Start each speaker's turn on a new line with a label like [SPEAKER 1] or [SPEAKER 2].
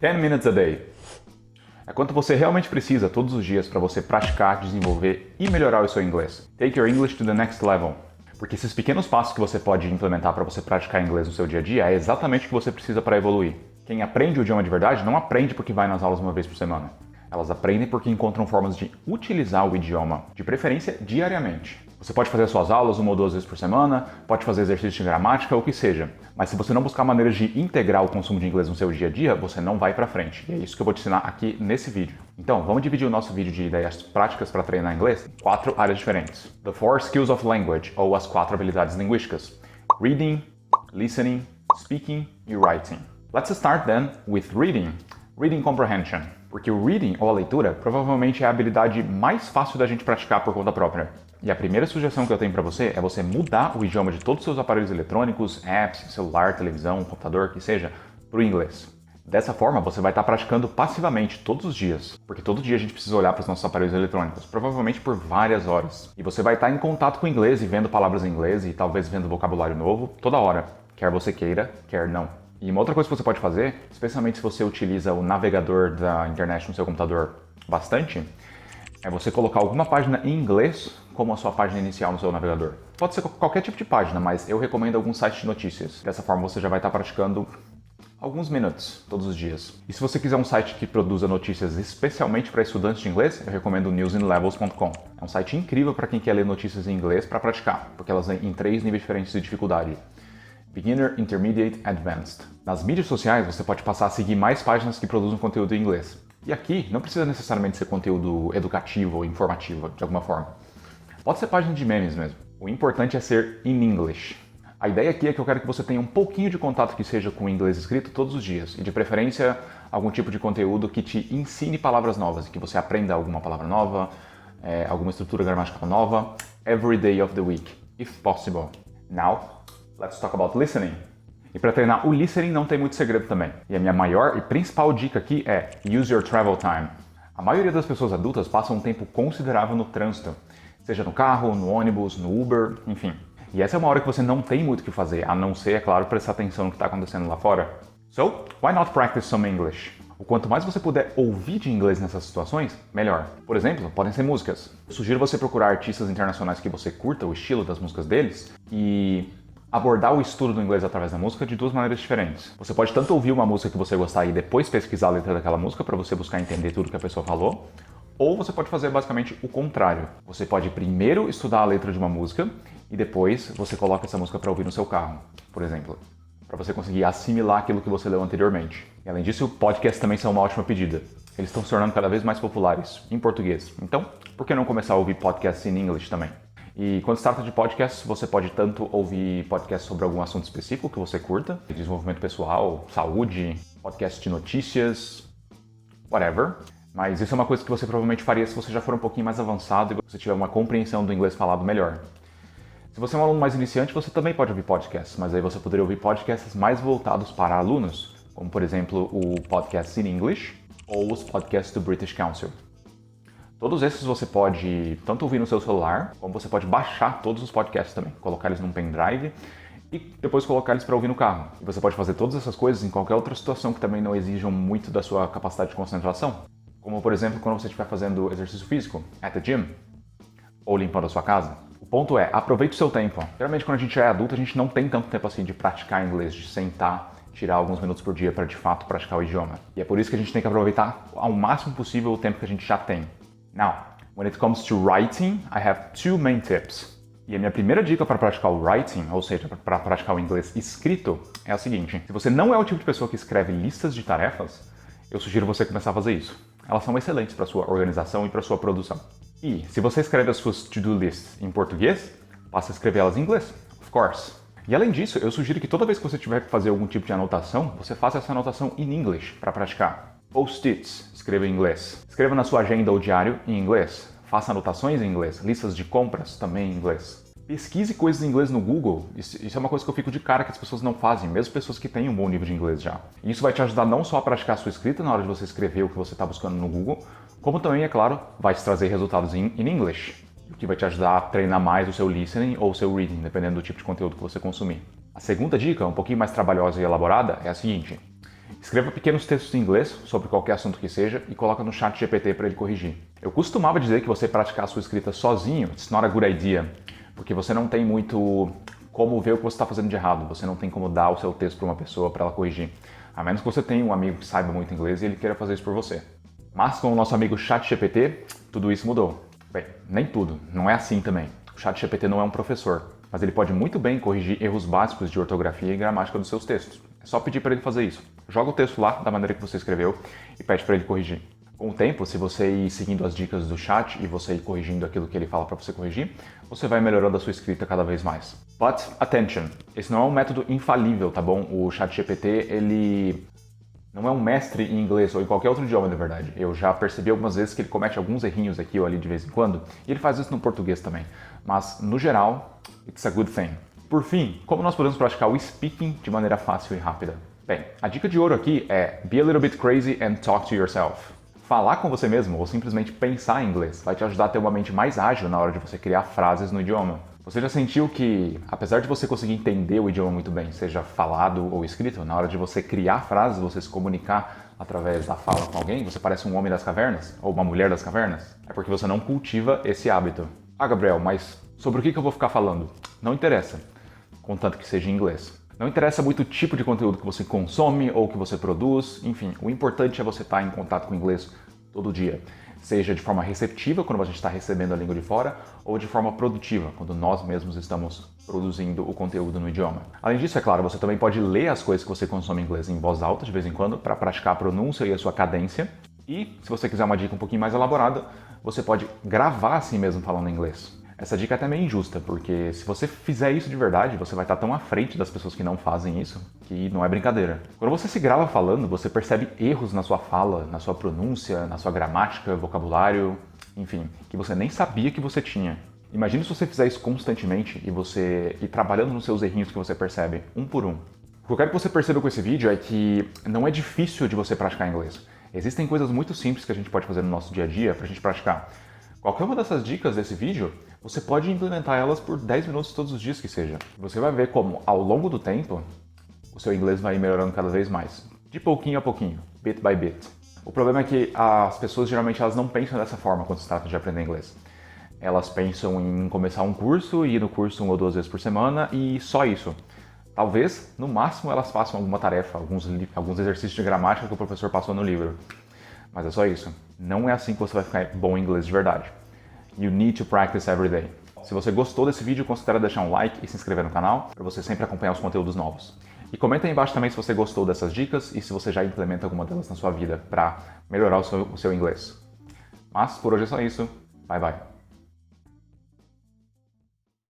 [SPEAKER 1] 10 minutes a day. É quanto você realmente precisa todos os dias para você praticar, desenvolver e melhorar o seu inglês. Take your English to the next level. Porque esses pequenos passos que você pode implementar para você praticar inglês no seu dia a dia é exatamente o que você precisa para evoluir. Quem aprende o idioma de verdade não aprende porque vai nas aulas uma vez por semana. Elas aprendem porque encontram formas de utilizar o idioma, de preferência diariamente. Você pode fazer suas aulas 1 ou 2 vezes por semana, pode fazer exercício de gramática, o que seja. Mas se você não buscar maneiras de integrar o consumo de inglês no seu dia a dia, você não vai pra frente. E é isso que eu vou te ensinar aqui nesse vídeo. Então, vamos dividir o nosso vídeo de ideias práticas para treinar inglês em 4 áreas diferentes. The 4 Skills of Language, ou as 4 habilidades linguísticas. Reading, Listening, Speaking e Writing. Let's start then with reading. Reading comprehension. Porque o reading, ou a leitura, provavelmente é a habilidade mais fácil da gente praticar por conta própria. E a primeira sugestão que eu tenho para você é você mudar o idioma de todos os seus aparelhos eletrônicos, apps, celular, televisão, computador, que seja, para o inglês. Dessa forma, você vai estar praticando passivamente todos os dias, porque todo dia a gente precisa olhar para os nossos aparelhos eletrônicos, provavelmente por várias horas. E você vai estar em contato com o inglês e vendo palavras em inglês e talvez vendo vocabulário novo toda hora, quer você queira, quer não. E uma outra coisa que você pode fazer, especialmente se você utiliza o navegador da internet no seu computador bastante, é você colocar alguma página em inglês como a sua página inicial no seu navegador. Pode ser qualquer tipo de página, mas eu recomendo algum site de notícias. Dessa forma você já vai estar praticando alguns minutos todos os dias. E se você quiser um site que produza notícias especialmente para estudantes de inglês, eu recomendo o newsinlevels.com. É um site incrível para quem quer ler notícias em inglês para praticar, porque elas vêm em 3 níveis diferentes de dificuldade. Beginner, Intermediate, Advanced. Nas mídias sociais, você pode passar a seguir mais páginas que produzem conteúdo em inglês. E aqui, não precisa necessariamente ser conteúdo educativo ou informativo, de alguma forma. Pode ser página de memes mesmo. O importante é ser in English. A ideia aqui é que eu quero que você tenha um pouquinho de contato que seja com o inglês escrito todos os dias. E de preferência, algum tipo de conteúdo que te ensine palavras novas, que você aprenda alguma palavra nova, alguma estrutura gramatical nova, every day of the week, if possible. Now, let's talk about listening. E para treinar o listening não tem muito segredo também. E a minha maior e principal dica aqui é use your travel time. A maioria das pessoas adultas passam um tempo considerável no trânsito, seja no carro, no ônibus, no Uber, enfim. E essa é uma hora que você não tem muito o que fazer, a não ser, é claro, prestar atenção no que está acontecendo lá fora. So, why not practice some English? O quanto mais você puder ouvir de inglês nessas situações, melhor. Por exemplo, podem ser músicas. Eu sugiro você procurar artistas internacionais que você curta o estilo das músicas deles e abordar o estudo do inglês através da música de 2 maneiras diferentes. Você pode tanto ouvir uma música que você gostar e depois pesquisar a letra daquela música para você buscar entender tudo que a pessoa falou, ou você pode fazer basicamente o contrário. Você pode primeiro estudar a letra de uma música e depois você coloca essa música para ouvir no seu carro, por exemplo, para você conseguir assimilar aquilo que você leu anteriormente. E além disso, podcasts também são uma ótima pedida. Eles estão se tornando cada vez mais populares em português. Então, por que não começar a ouvir podcasts em inglês também? E quando se trata de podcasts, você pode tanto ouvir podcasts sobre algum assunto específico que você curta, desenvolvimento pessoal, saúde, podcast de notícias, whatever. Mas isso é uma coisa que você provavelmente faria se você já for um pouquinho mais avançado e você tiver uma compreensão do inglês falado melhor. Se você é um aluno mais iniciante, você também pode ouvir podcasts, mas aí você poderia ouvir podcasts mais voltados para alunos, como por exemplo o Podcast in English ou os podcasts do British Council. Todos esses você pode tanto ouvir no seu celular, como você pode baixar todos os podcasts também, colocar eles num pendrive e depois colocar eles para ouvir no carro. E você pode fazer todas essas coisas em qualquer outra situação que também não exijam muito da sua capacidade de concentração. Como, por exemplo, quando você estiver fazendo exercício físico, at the gym, ou limpando a sua casa. O ponto é, aproveite o seu tempo. Geralmente, quando a gente é adulto, a gente não tem tanto tempo assim de praticar inglês, de sentar, tirar alguns minutos por dia para, de fato, praticar o idioma. E é por isso que a gente tem que aproveitar ao máximo possível o tempo que a gente já tem. Now, when it comes to writing, I have 2 main tips. E a minha primeira dica para praticar o writing, ou seja, para praticar o inglês escrito, é a seguinte. Se você não é o tipo de pessoa que escreve listas de tarefas, eu sugiro você começar a fazer isso. Elas são excelentes para sua organização e para sua produção. E se você escreve as suas to-do lists em português, passa a escrevê-las em inglês, of course. E além disso, eu sugiro que toda vez que você tiver que fazer algum tipo de anotação, você faça essa anotação in English para praticar. Post-its, escreva em inglês. Escreva na sua agenda ou diário em inglês. Faça anotações em inglês. Listas de compras também em inglês. Pesquise coisas em inglês no Google. Isso é uma coisa que eu fico de cara que as pessoas não fazem, mesmo pessoas que têm um bom nível de inglês já. E isso vai te ajudar não só a praticar a sua escrita na hora de você escrever o que você está buscando no Google, como também, é claro, vai te trazer resultados in English, o que vai te ajudar a treinar mais o seu listening ou o seu reading, dependendo do tipo de conteúdo que você consumir. A segunda dica, um pouquinho mais trabalhosa e elaborada, é a seguinte. Escreva pequenos textos em inglês sobre qualquer assunto que seja e coloca no chat GPT para ele corrigir. Eu costumava dizer que você praticar a sua escrita sozinho, it's not a good idea, porque você não tem muito como ver o que você está fazendo de errado, você não tem como dar o seu texto para uma pessoa para ela corrigir, a menos que você tenha um amigo que saiba muito inglês e ele queira fazer isso por você. Mas com o nosso amigo ChatGPT, tudo isso mudou. Bem, nem tudo, não é assim também. O ChatGPT não é um professor, mas ele pode muito bem corrigir erros básicos de ortografia e gramática dos seus textos. É só pedir para ele fazer isso. Joga o texto lá da maneira que você escreveu e pede para ele corrigir. Com o tempo, se você ir seguindo as dicas do chat e você ir corrigindo aquilo que ele fala para você corrigir, você vai melhorando a sua escrita cada vez mais. But attention, esse não é um método infalível, tá bom? O ChatGPT, ele não é um mestre em inglês ou em qualquer outro idioma, na verdade. Eu já percebi algumas vezes que ele comete alguns errinhos aqui ou ali de vez em quando, e ele faz isso no português também. Mas, no geral, it's a good thing. Por fim, como nós podemos praticar o speaking de maneira fácil e rápida? Bem, a dica de ouro aqui é be a little bit crazy and talk to yourself. Falar com você mesmo ou simplesmente pensar em inglês vai te ajudar a ter uma mente mais ágil na hora de você criar frases no idioma. Você já sentiu que, apesar de você conseguir entender o idioma muito bem, seja falado ou escrito, na hora de você criar frases, você se comunicar através da fala com alguém, você parece um homem das cavernas ou uma mulher das cavernas? É porque você não cultiva esse hábito. Ah, Gabriel, mas sobre o que eu vou ficar falando? Não interessa, contanto que seja em inglês. Não interessa muito o tipo de conteúdo que você consome ou que você produz, enfim, o importante é você estar em contato com o inglês todo dia. Seja de forma receptiva, quando a gente está recebendo a língua de fora, ou de forma produtiva, quando nós mesmos estamos produzindo o conteúdo no idioma. Além disso, é claro, você também pode ler as coisas que você consome em inglês em voz alta de vez em quando, para praticar a pronúncia e a sua cadência. E, se você quiser uma dica um pouquinho mais elaborada, você pode gravar assim mesmo falando inglês. Essa dica é até meio injusta, porque se você fizer isso de verdade, você vai estar tão à frente das pessoas que não fazem isso, que não é brincadeira. Quando você se grava falando, você percebe erros na sua fala, na sua pronúncia, na sua gramática, vocabulário, enfim, que você nem sabia que você tinha. Imagine se você fizer isso constantemente e você ir trabalhando nos seus errinhos que você percebe, um por um. O que eu quero que você perceba com esse vídeo é que não é difícil de você praticar inglês. Existem coisas muito simples que a gente pode fazer no nosso dia a dia pra gente praticar. Qualquer uma dessas dicas desse vídeo, você pode implementar elas por 10 minutos todos os dias que seja. Você vai ver como, ao longo do tempo, o seu inglês vai ir melhorando cada vez mais. De pouquinho a pouquinho, bit by bit. O problema é que as pessoas geralmente elas não pensam dessa forma quando se trata de aprender inglês. Elas pensam em começar um curso e ir no curso 1 ou 2 vezes por semana e só isso. Talvez, no máximo, elas façam alguma tarefa, alguns exercícios de gramática que o professor passou no livro. Mas é só isso. Não é assim que você vai ficar bom em inglês de verdade. You need to practice every day. Se você gostou desse vídeo, considere deixar um like e se inscrever no canal para você sempre acompanhar os conteúdos novos. E comenta aí embaixo também se você gostou dessas dicas e se você já implementa alguma delas na sua vida para melhorar o seu inglês. Mas por hoje é só isso. Bye bye.